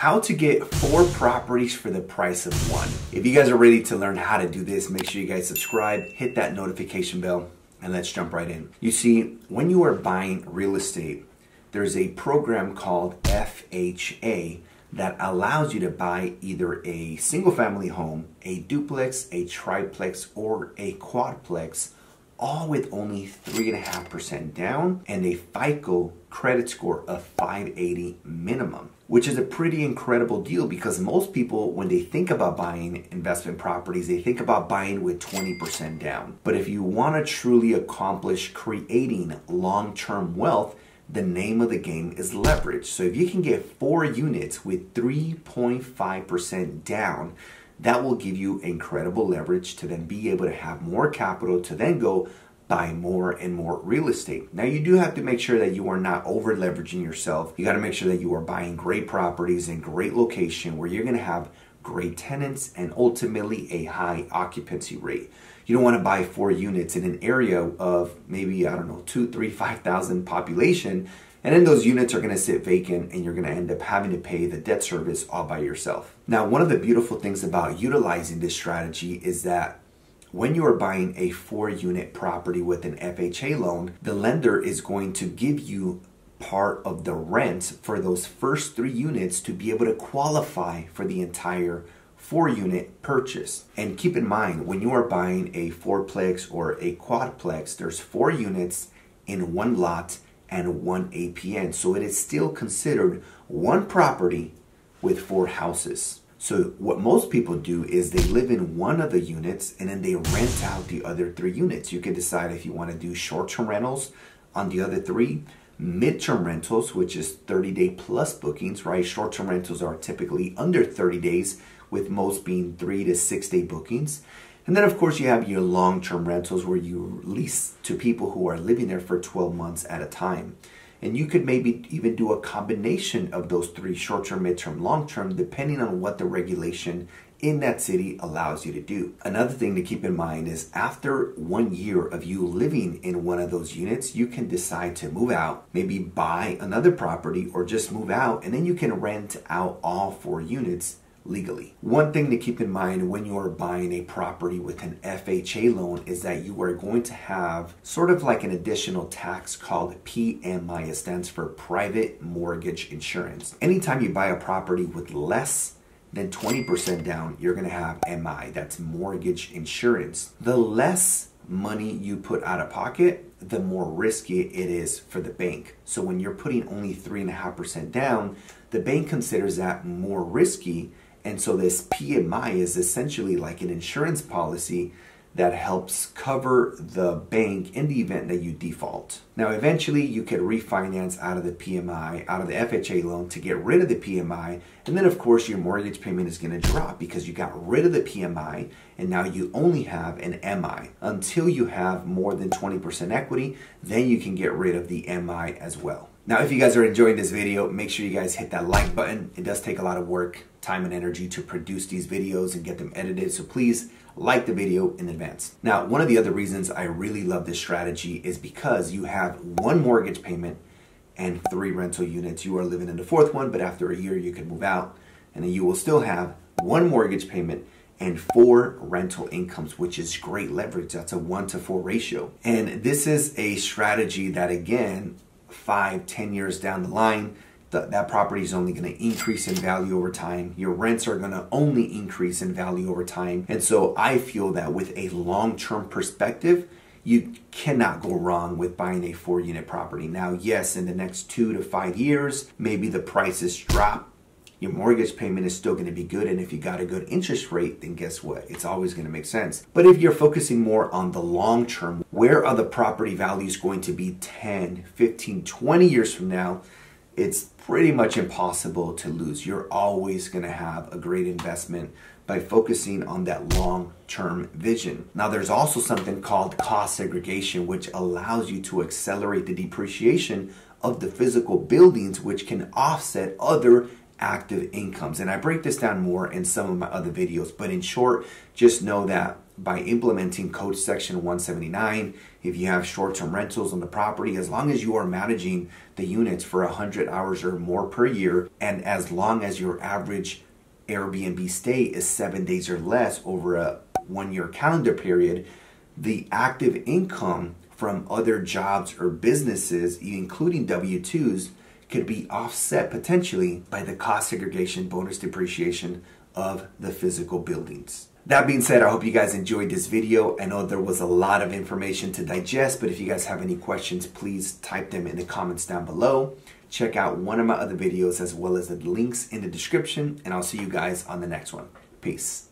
How to get 4 properties for the price of 1. If you guys are ready to learn how to do this, make sure you guys subscribe, hit that notification bell, and let's jump right in. You see, when you are buying real estate, there's a program called FHA that allows you to buy either a single family home, a duplex, a triplex, or a quadplex, all with only 3.5% down and a FICO credit score of 580 minimum, which is a pretty incredible deal because most people, when they think about buying investment properties, they think about buying with 20% down. But if you want to truly accomplish creating long-term wealth, the name of the game is leverage. So if you can get 4 units with 3.5% down, that will give you incredible leverage to then be able to have more capital to then go buy more and more real estate. Now, you do have to make sure that you are not over leveraging yourself. You got to make sure that you are buying great properties in great location where you're going to have great tenants and ultimately a high occupancy rate. You don't want to buy 4 units in an area of maybe, I don't know, 2, 3, 5,000 population, and then those units are going to sit vacant and you're going to end up having to pay the debt service all by yourself. Now, one of the beautiful things about utilizing this strategy is that when you are buying a 4-unit property with an FHA loan, the lender is going to give you part of the rent for those first 3 units to be able to qualify for the entire 4-unit purchase. And keep in mind, when you are buying a 4-plex or a quadplex, there's 4 units in 1 lot and 1 APN. So it is still considered 1 property with 4 houses. So what most people do is they live in one of the units and then they rent out the other 3 units. You can decide if you want to do short-term rentals on the other 3, mid-term rentals, which is 30-day plus bookings, right? Short-term rentals are typically under 30 days, with most being 3 to 6 day bookings. And then of course you have your long-term rentals where you lease to people who are living there for 12 months at a time. And you could maybe even do a combination of those 3, short-term, mid-term, long-term, depending on what the regulation in that city allows you to do. Another thing to keep in mind is after 1 year of you living in one of those units, you can decide to move out, maybe buy another property or just move out, and then you can rent out all 4 units legally. One thing to keep in mind when you are buying a property with an FHA loan is that you are going to have sort of like an additional tax called PMI. It stands for private mortgage insurance. Anytime you buy a property with less than 20% down, you're going to have MI. That's mortgage insurance. The less money you put out of pocket, the more risky it is for the bank. So when you're putting only 3.5% down, the bank considers that more risky. And so this PMI is essentially like an insurance policy that helps cover the bank in the event that you default. Now, eventually you could refinance out of the PMI, out of the FHA loan to get rid of the PMI. And then of course your mortgage payment is going to drop because you got rid of the PMI and now you only have an MI. Until you have more than 20% equity, then you can get rid of the MI as well. Now, if you guys are enjoying this video, make sure you guys hit that like button. It does take a lot of work, time, and energy to produce these videos and get them edited. So please like the video in advance. Now, one of the other reasons I really love this strategy is because you have 1 mortgage payment and 3 rental units. You are living in the 4th one, but after a year you can move out and then you will still have 1 mortgage payment and 4 rental incomes, which is great leverage. That's a 1-to-4 ratio. And this is a strategy that, again, 5, 10 years down the line, that property is only going to increase in value over time. Your rents are going to only increase in value over time. And so I feel that with a long-term perspective, you cannot go wrong with buying a 4-unit property. Now, yes, in the next 2 to 5 years, maybe the prices drop. Your mortgage payment is still going to be good. And if you got a good interest rate, then guess what? It's always going to make sense. But if you're focusing more on the long term, where are the property values going to be 10, 15, 20 years from now? It's pretty much impossible to lose. You're always going to have a great investment by focusing on that long-term vision. Now, there's also something called cost segregation, which allows you to accelerate the depreciation of the physical buildings, which can offset other active incomes. And I break this down more in some of my other videos, but in short, just know that by implementing Code Section 179. If you have short-term rentals on the property, as long as you are managing the units for 100 hours or more per year, and as long as your average Airbnb stay is 7 days or less over a 1-year calendar period, the active income from other jobs or businesses, including W-2s, could be offset potentially by the cost segregation bonus depreciation of the physical buildings. That being said, I hope you guys enjoyed this video. I know there was a lot of information to digest, but if you guys have any questions, please type them in the comments down below. Check out one of my other videos as well as the links in the description, and I'll see you guys on the next one. Peace.